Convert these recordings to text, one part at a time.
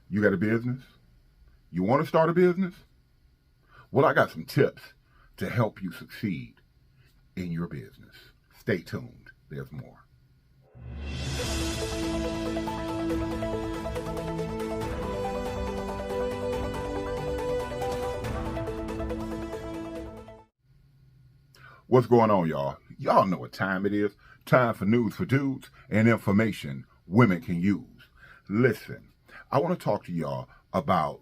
You got a business? You want to start a business? Well, I got some tips to help you succeed in your business. Stay tuned. There's more. What's going on, y'all? Y'all know what time it is. Time for news for dudes and information women can use. Listen, I want to talk to y'all about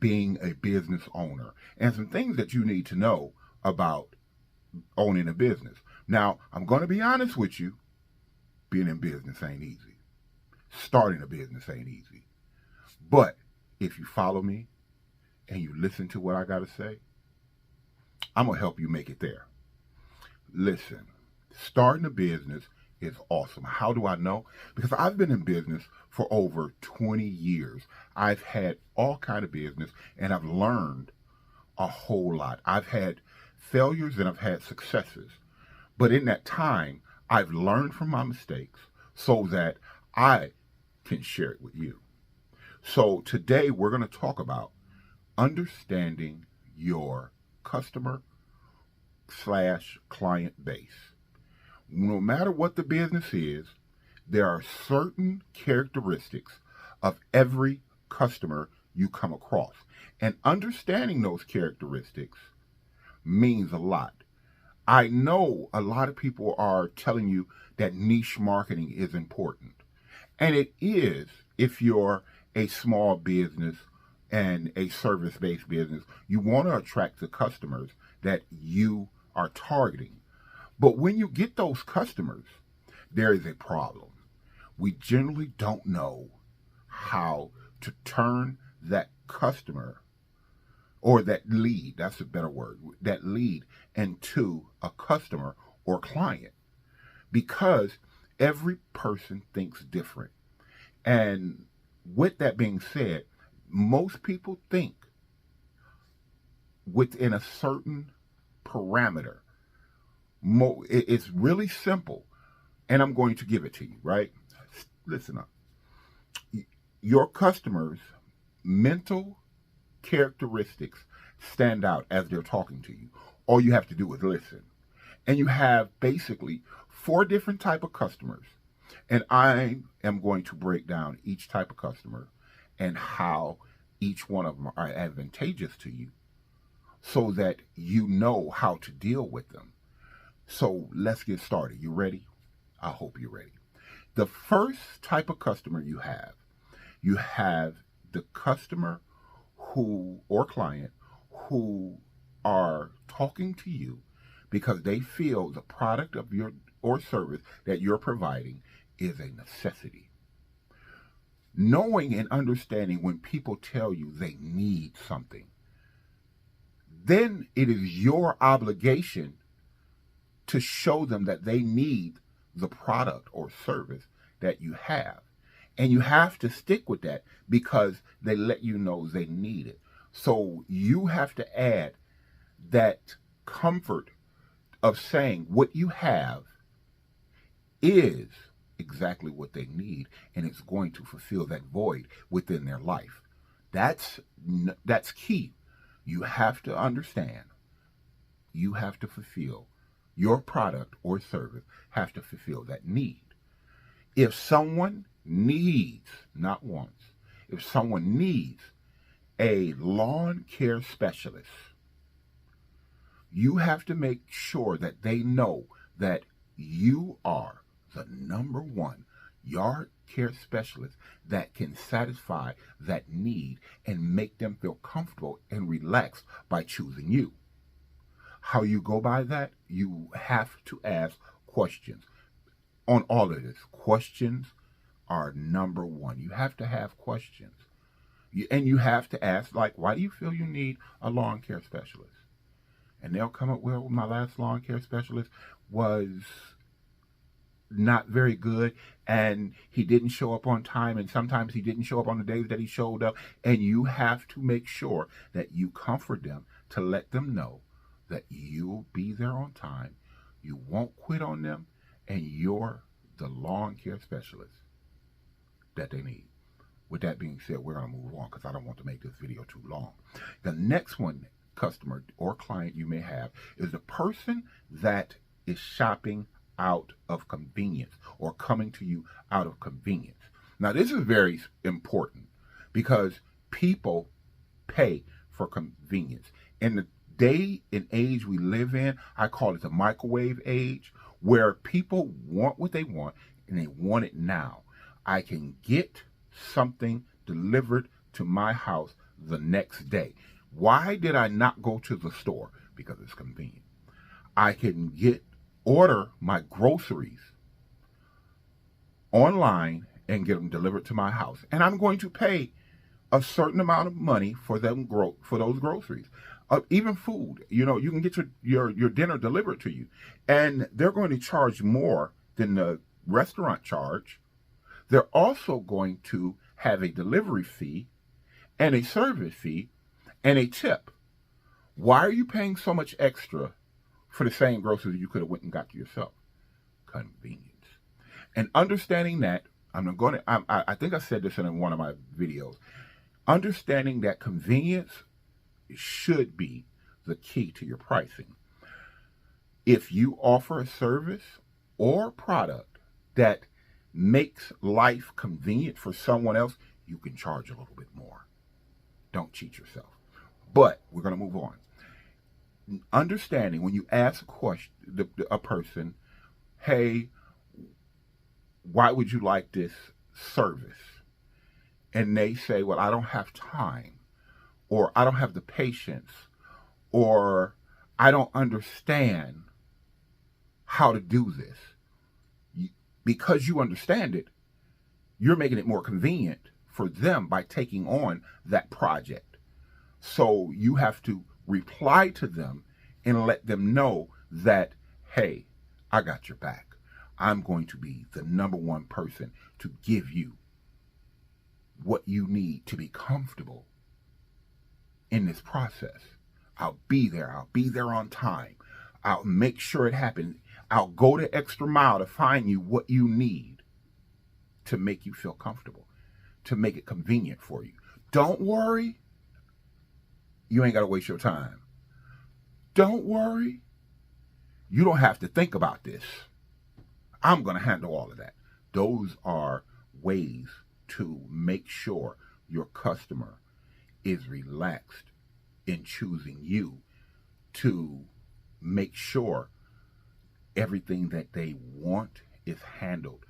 being a business owner and some things that you need to know about owning a business. Now, I'm going to be honest with you. Being in business ain't easy. Starting a business ain't easy. But if you follow me and you listen to what I got to say, I'm going to help you make it there. Listen, starting a business is awesome. How do I know? Because I've been in business for over 20 years. I've had all kind of business and I've learned a whole lot. I've had failures and I've had successes. But in that time, I've learned from my mistakes so that I can share it with you. So today we're going to talk about understanding your customer slash client base. No matter what the business is, there are certain characteristics of every customer you come across. And understanding those characteristics means a lot. I know a lot of people are telling you that niche marketing is important. And it is if you're a small business and a service based business. You want to attract the customers that you are targeting. But when you get those customers, there is a problem. We generally don't know how to turn that customer or that lead, that's a better word, that lead into a customer or client because every person thinks different. And with that being said, most people think within a certain parameter. It's really simple, and I'm going to give it to you, right? Listen up. Your customers' mental characteristics stand out as they're talking to you. All you have to do is listen. And you have basically four different type of customers. And I am going to break down each type of customer and how each one of them are advantageous to you so that you know how to deal with them. So let's get started. You ready? I hope you're ready. The first type of customer you have the customer who or client who are talking to you because they feel the product of your or service that you're providing is a necessity. Knowing and understanding when people tell you they need something, then it is your obligation to show them that they need the product or service that you have. And you have to stick with that because they let you know they need it. So you have to add that comfort of saying what you have is exactly what they need and it's going to fulfill that void within their life. That's key. You have to understand. You have to fulfill your product or service have to fulfill that need. If someone needs, not wants, if someone needs a lawn care specialist, you have to make sure that they know that you are the number one yard care specialist that can satisfy that need and make them feel comfortable and relaxed by choosing you. How you go by that, you have to ask questions. On all of this, questions are number one. You have to have questions. And you have to ask, like, why do you feel you need a lawn care specialist? And they'll come up, well, my last lawn care specialist was not very good and he didn't show up on time and sometimes he didn't show up on the days that he showed up. And you have to make sure that you comfort them to let them know that you'll be there on time, you won't quit on them, and you're the lawn care specialist that they need. With that being said, we're going to move on because I don't want to make this video too long. The next one, customer or client you may have, is the person that is shopping out of convenience or coming to you out of convenience. Now, this is very important because people pay for convenience. In the day and age we live in, I call it the microwave age, where people want what they want and they want it now. I can get something delivered to my house the next day. Why did I not go to the store? Because it's convenient. I can order my groceries online and get them delivered to my house, and I'm going to pay a certain amount of money for those groceries. Even food, you can get your dinner delivered to you, and they're going to charge more than the restaurant charge. They're also going to have a delivery fee and a service fee and a tip. Why are you paying so much extra for the same groceries you could have went and got to yourself? Convenience. And understanding that, I think I said this in one of my videos, understanding that convenience should be the key to your pricing. If you offer a service or product that makes life convenient for someone else, you can charge a little bit more. Don't cheat yourself. But we're going to move on. Understanding when you ask a question, a person, hey, why would you like this service? And they say, well, I don't have time, or I don't have the patience, or I don't understand how to do this. Because you understand it, you're making it more convenient for them by taking on that project. So you have to reply to them and let them know that, hey, I got your back. I'm going to be the number one person to give you what you need to be comfortable in this process. I'll be there. I'll be there on time. I'll make sure it happens. I'll go the extra mile to find you what you need to make you feel comfortable, to make it convenient for you. Don't worry. You ain't got to waste your time. Don't worry. You don't have to think about this. I'm going to handle all of that. Those are ways to make sure your customer is relaxed in choosing you, to make sure everything that they want is handled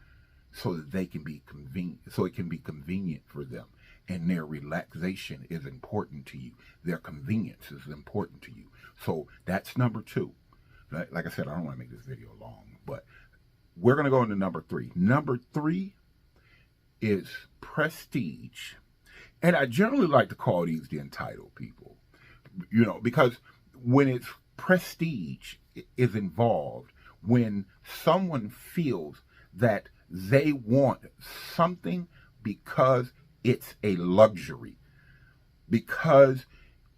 so that they can be convenient, so it can be convenient for them. And their relaxation is important to you. Their convenience is important to you. So that's number 2. Like I said, I don't want to make this video long, but we're going to go into number 3. Number 3 is prestige. And I generally like to call these the entitled people, because when it's prestige is involved, when someone feels that they want something because it's a luxury, because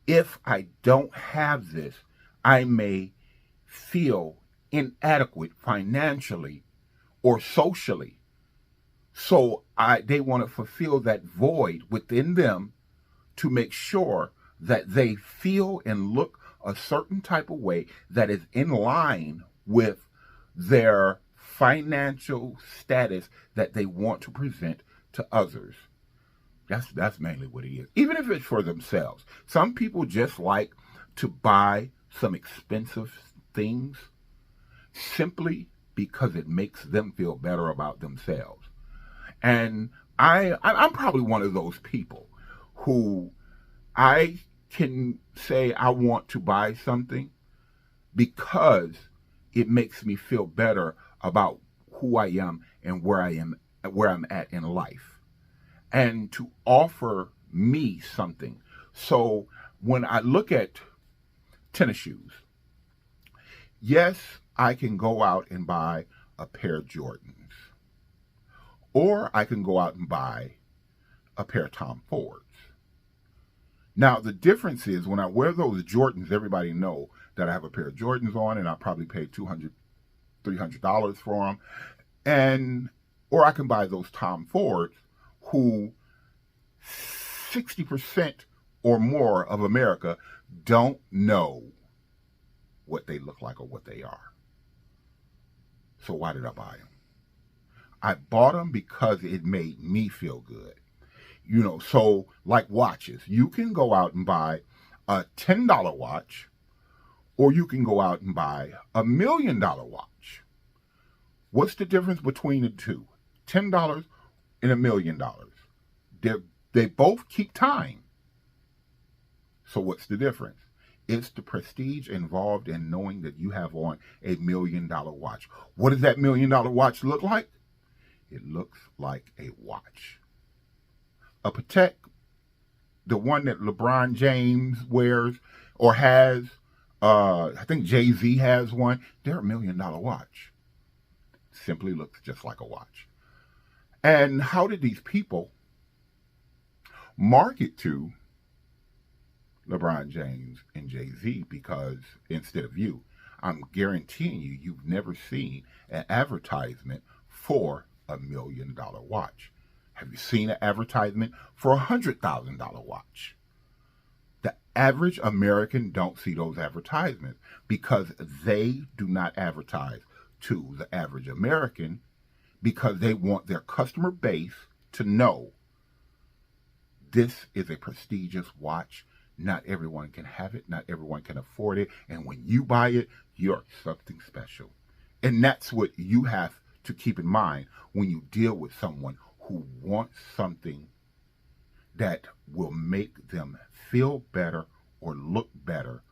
if I don't have this, I may feel inadequate financially or socially. So they want to fulfill that void within them to make sure that they feel and look a certain type of way that is in line with their financial status that they want to present to others. That's mainly what it is. Even if it's for themselves. Some people just like to buy some expensive things simply because it makes them feel better about themselves. And I'm probably one of those people who I can say I want to buy something because it makes me feel better about who I am and where I'm at in life, and to offer me something. So when I look at tennis shoes, yes, I can go out and buy a pair of Jordans, or I can go out and buy a pair of Tom Fords. Now, the difference is when I wear those Jordans, everybody know that I have a pair of Jordans on, and I probably paid $200, $300 for them. Or I can buy those Tom Fords, who 60% or more of America don't know what they look like or what they are. So why did I buy them? I bought them because it made me feel good. So like watches, you can go out and buy a $10 watch, or you can go out and buy $1 million watch. What's the difference between the two? $10 and $1 million. They both keep time. So what's the difference? It's the prestige involved in knowing that you have on a $1 million watch. What does that $1 million watch look like? It looks like a watch. A Patek, the one that LeBron James wears or has, I think Jay-Z has one, they're $1 million watch. Simply looks just like a watch. And how did these people market to LeBron James and Jay-Z? Because instead of you, I'm guaranteeing you've never seen an advertisement for $1 million watch. Have you seen an advertisement for $100,000 watch? The average American don't see those advertisements because they do not advertise to the average American, because they want their customer base to know this is a prestigious watch. Not everyone can have it. Not everyone can afford it. And when you buy it, you're something special. And that's what you have to keep in mind when you deal with someone who wants something that will make them feel better or look better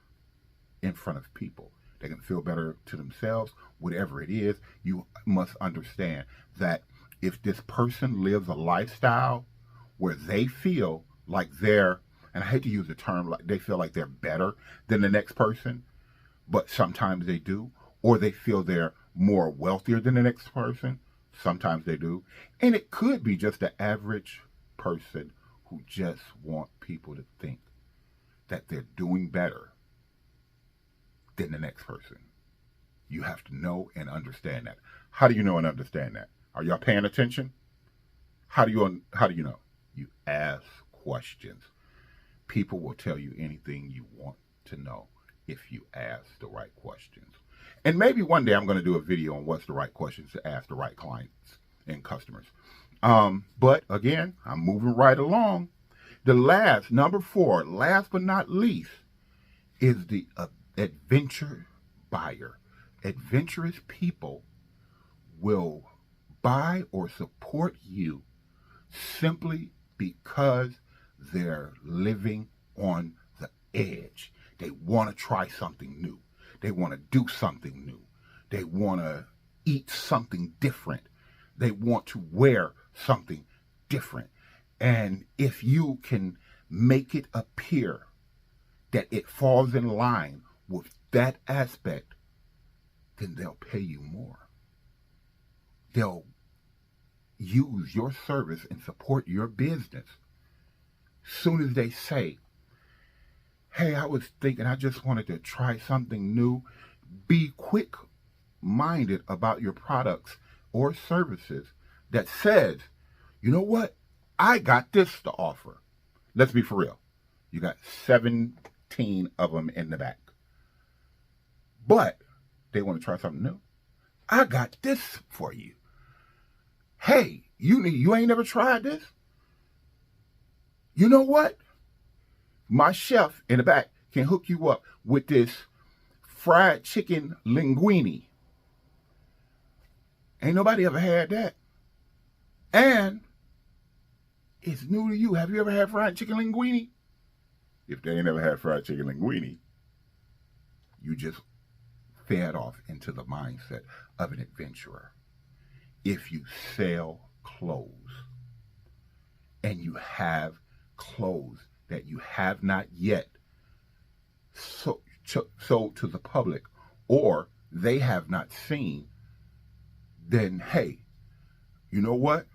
in front of people. They can feel better to themselves, whatever it is. You must understand that if this person lives a lifestyle where they feel like they're, and I hate to use the term, like they feel like they're better than the next person, but sometimes they do, or they feel they're more wealthier than the next person, sometimes they do, and it could be just the average person who just want people to think that they're doing better than the next person. You have to know and understand that. How do you know and understand that? Are y'all paying attention? How do you know? You ask questions. People will tell you anything you want to know if you ask the right questions. And maybe one day I'm going to do a video on what's the right questions to ask the right clients and customers. But again, I'm moving right along. Number 4, last but not least, is the adventure buyer. Adventurous people will buy or support you simply because they're living on the edge. They want to try something new. They want to do something new. They want to eat something different. They want to wear something different. And if you can make it appear that it falls in line with that aspect, then they'll pay you more. They'll use your service and support your business. Soon as they say, hey, I was thinking I just wanted to try something new, be quick-minded about your products or services that says, you know what? I got this to offer. Let's be for real. You got 17 of them in the back. But they want to try something new. I got this for you. Hey, you ain't never tried this? You know what? My chef in the back can hook you up with this fried chicken linguine. Ain't nobody ever had that. And it's new to you. Have you ever had fried chicken linguine? If they ain't ever had fried chicken linguine, you just fed off into the mindset of an adventurer. If you sell clothes and you have clothes that you have not yet sold to the public, or they have not seen, then hey, you know what?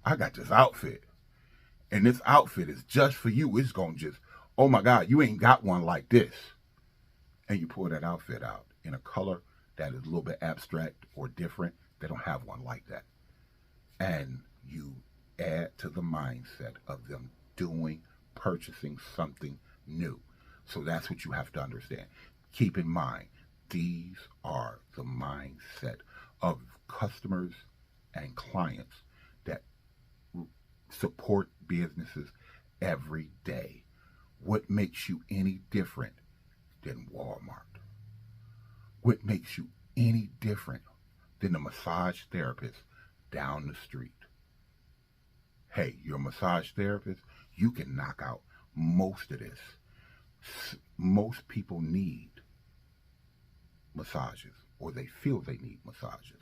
I got this outfit, and this outfit is just for you. It's going to just, oh my God, you ain't got one like this. And you pull that outfit out in a color that is a little bit abstract or different. They don't have one like that. And you add to the mindset of them purchasing something new. So that's what you have to understand. Keep in mind, these are the mindset of customers and clients that support businesses every day. What makes you any different than Walmart? What makes you any different than the massage therapist down the street? Hey, you're a massage therapist, you can knock out most of this. Most people need massages, or they feel they need massages.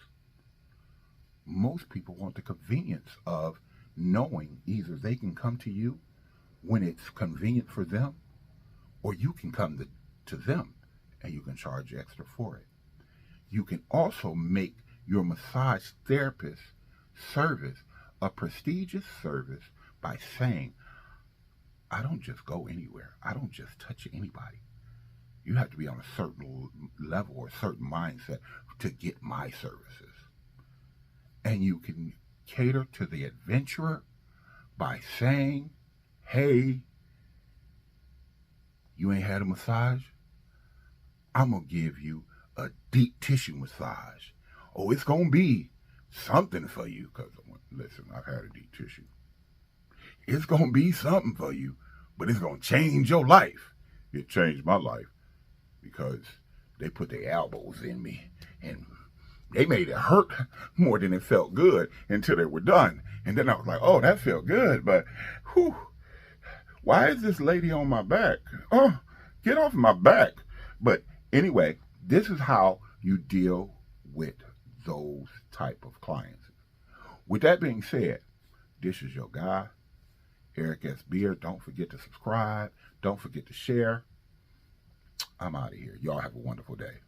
Most people want the convenience of knowing either they can come to you when it's convenient for them, or you can come to them and you can charge extra for it. You can also make your massage therapist service a prestigious service by saying, I don't just go anywhere. I don't just touch anybody. You have to be on a certain level or a certain mindset to get my services. And you can cater to the adventurer by saying, hey, you ain't had a massage? I'm going to give you a deep tissue massage. Oh, it's going to be something for you. Because, listen, I've had a deep tissue. It's going to be something for you, but it's going to change your life. It changed my life because they put their elbows in me and they made it hurt more than it felt good until they were done. And then I was like, oh, that felt good, but whew, why is this lady on my back? Oh, get off my back. But anyway, this is how you deal with those type of clients. With that being said, this is your guy, Eric S. Beard. Don't forget to subscribe. Don't forget to share. I'm out of here. Y'all have a wonderful day.